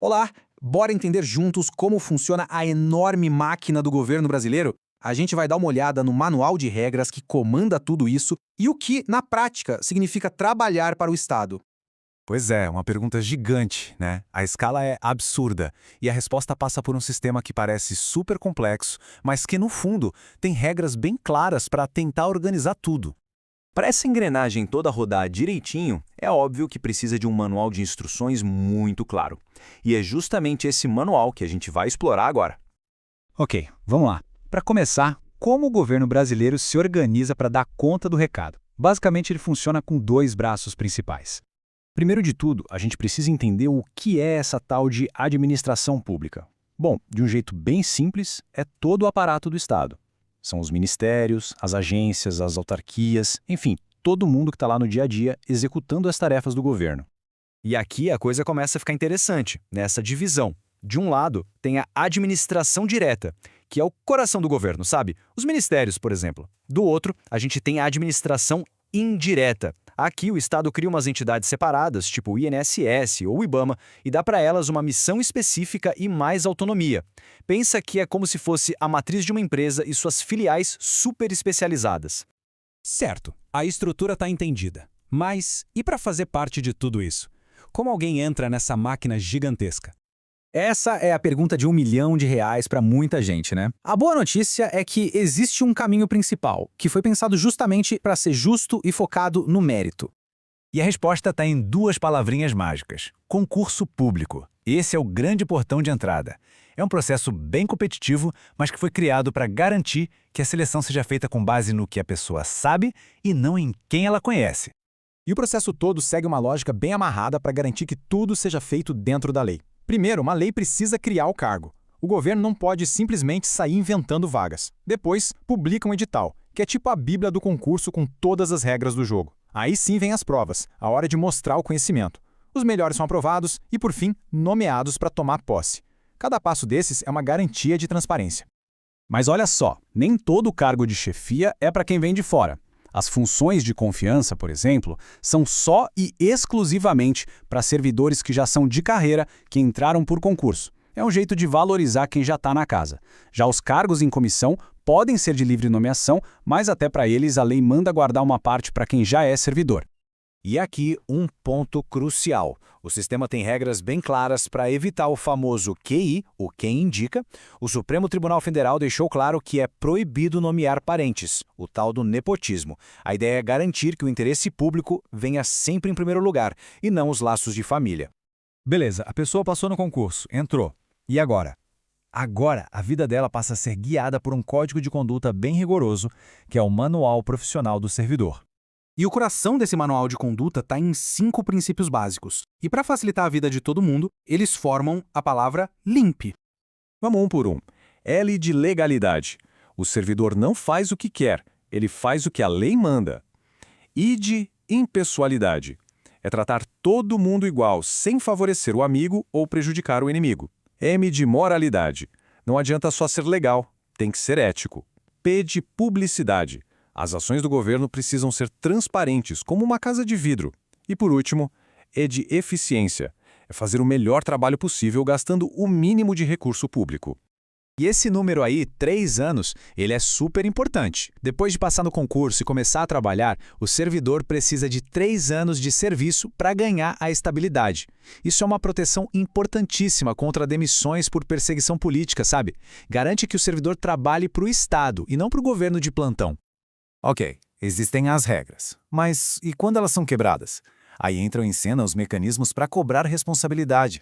Olá, bora entender juntos como funciona a enorme máquina do governo brasileiro? A gente vai dar uma olhada no manual de regras que comanda tudo isso e o que, na prática, significa trabalhar para o Estado. Pois é, uma pergunta gigante, né? A escala é absurda e a resposta passa por um sistema que parece super complexo, mas que, no fundo, tem regras bem claras para tentar organizar tudo. Para essa engrenagem toda rodar direitinho, é óbvio que precisa de um manual de instruções muito claro. E é justamente esse manual que a gente vai explorar agora. Ok, vamos lá. Para começar, como o governo brasileiro se organiza para dar conta do recado? Basicamente, ele funciona com dois braços principais. Primeiro de tudo, a gente precisa entender o que é essa tal de administração pública. Bom, de um jeito bem simples, é todo o aparato do Estado. São os ministérios, as agências, as autarquias, enfim, todo mundo que está lá no dia a dia executando as tarefas do governo. E aqui a coisa começa a ficar interessante, nessa divisão. De um lado, tem a administração direta, que é o coração do governo, sabe? Os ministérios, por exemplo. Do outro, a gente tem a administração indireta. Aqui o Estado cria umas entidades separadas, tipo o INSS ou o IBAMA, e dá para elas uma missão específica e mais autonomia. Pensa que é como se fosse a matriz de uma empresa e suas filiais super especializadas. Certo, a estrutura está entendida. Mas e para fazer parte de tudo isso? Como alguém entra nessa máquina gigantesca? Essa é a pergunta de R$ 1 milhão para muita gente, né? A boa notícia é que existe um caminho principal, que foi pensado justamente para ser justo e focado no mérito. E a resposta está em duas palavrinhas mágicas: concurso público. Esse é o grande portão de entrada. É um processo bem competitivo, mas que foi criado para garantir que a seleção seja feita com base no que a pessoa sabe e não em quem ela conhece. E o processo todo segue uma lógica bem amarrada para garantir que tudo seja feito dentro da lei. Primeiro, uma lei precisa criar o cargo. O governo não pode simplesmente sair inventando vagas. Depois, publica um edital, que é tipo a bíblia do concurso com todas as regras do jogo. Aí sim vem as provas, a hora de mostrar o conhecimento. Os melhores são aprovados e, por fim, nomeados para tomar posse. Cada passo desses é uma garantia de transparência. Mas olha só, nem todo cargo de chefia é para quem vem de fora. As funções de confiança, por exemplo, são só e exclusivamente para servidores que já são de carreira, que entraram por concurso. É um jeito de valorizar quem já está na casa. Já os cargos em comissão podem ser de livre nomeação, mas até para eles a lei manda guardar uma parte para quem já é servidor. E aqui um ponto crucial. O sistema tem regras bem claras para evitar o famoso QI, o quem indica. O Supremo Tribunal Federal deixou claro que é proibido nomear parentes, o tal do nepotismo. A ideia é garantir que o interesse público venha sempre em primeiro lugar, e não os laços de família. Beleza, a pessoa passou no concurso, entrou. E agora? Agora, a vida dela passa a ser guiada por um código de conduta bem rigoroso, que é o Manual Profissional do Servidor. E o coração desse manual de conduta está em 5 princípios básicos. E para facilitar a vida de todo mundo, eles formam a palavra LIMP. Vamos um por um. L de legalidade. O servidor não faz o que quer, ele faz o que a lei manda. I de impessoalidade. É tratar todo mundo igual, sem favorecer o amigo ou prejudicar o inimigo. M de moralidade. Não adianta só ser legal, tem que ser ético. P de publicidade. As ações do governo precisam ser transparentes, como uma casa de vidro. E por último, E de eficiência. É fazer o melhor trabalho possível gastando o mínimo de recurso público. E esse número aí, 3 anos, ele é super importante. Depois de passar no concurso e começar a trabalhar, o servidor precisa de 3 anos de serviço para ganhar a estabilidade. Isso é uma proteção importantíssima contra demissões por perseguição política, sabe? Garante que o servidor trabalhe para o Estado e não para o governo de plantão. Ok, existem as regras, mas e quando elas são quebradas? Aí entram em cena os mecanismos para cobrar responsabilidade.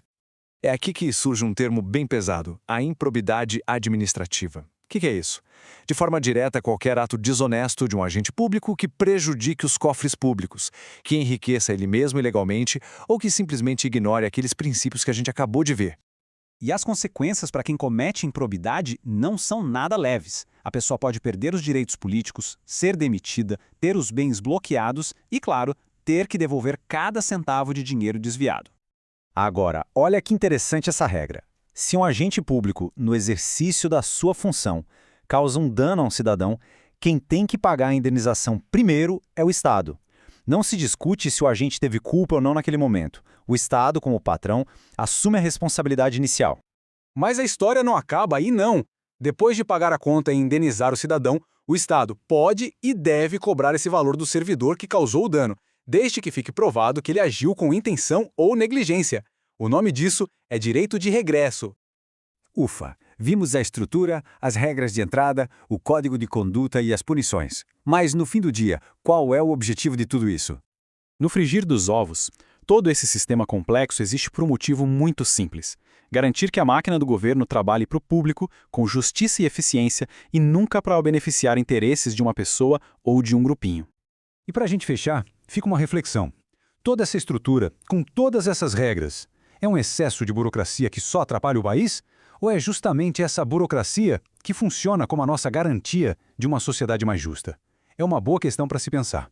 É aqui que surge um termo bem pesado, a improbidade administrativa. O que é isso? De forma direta, qualquer ato desonesto de um agente público que prejudique os cofres públicos, que enriqueça ele mesmo ilegalmente ou que simplesmente ignore aqueles princípios que a gente acabou de ver. E as consequências para quem comete improbidade não são nada leves. A pessoa pode perder os direitos políticos, ser demitida, ter os bens bloqueados e, claro, ter que devolver cada centavo de dinheiro desviado. Agora, olha que interessante essa regra. Se um agente público, no exercício da sua função, causa um dano a um cidadão, quem tem que pagar a indenização primeiro é o Estado. Não se discute se o agente teve culpa ou não naquele momento. O Estado, como patrão, assume a responsabilidade inicial. Mas a história não acaba aí não. Depois de pagar a conta e indenizar o cidadão, o Estado pode e deve cobrar esse valor do servidor que causou o dano, desde que fique provado que ele agiu com intenção ou negligência. O nome disso é direito de regresso. Ufa! Vimos a estrutura, as regras de entrada, o código de conduta e as punições. Mas, no fim do dia, qual é o objetivo de tudo isso? No frigir dos ovos, todo esse sistema complexo existe por um motivo muito simples: garantir que a máquina do governo trabalhe para o público, com justiça e eficiência, e nunca para beneficiar interesses de uma pessoa ou de um grupinho. E para a gente fechar, fica uma reflexão. Toda essa estrutura, com todas essas regras, é um excesso de burocracia que só atrapalha o país? Ou é justamente essa burocracia que funciona como a nossa garantia de uma sociedade mais justa? É uma boa questão para se pensar.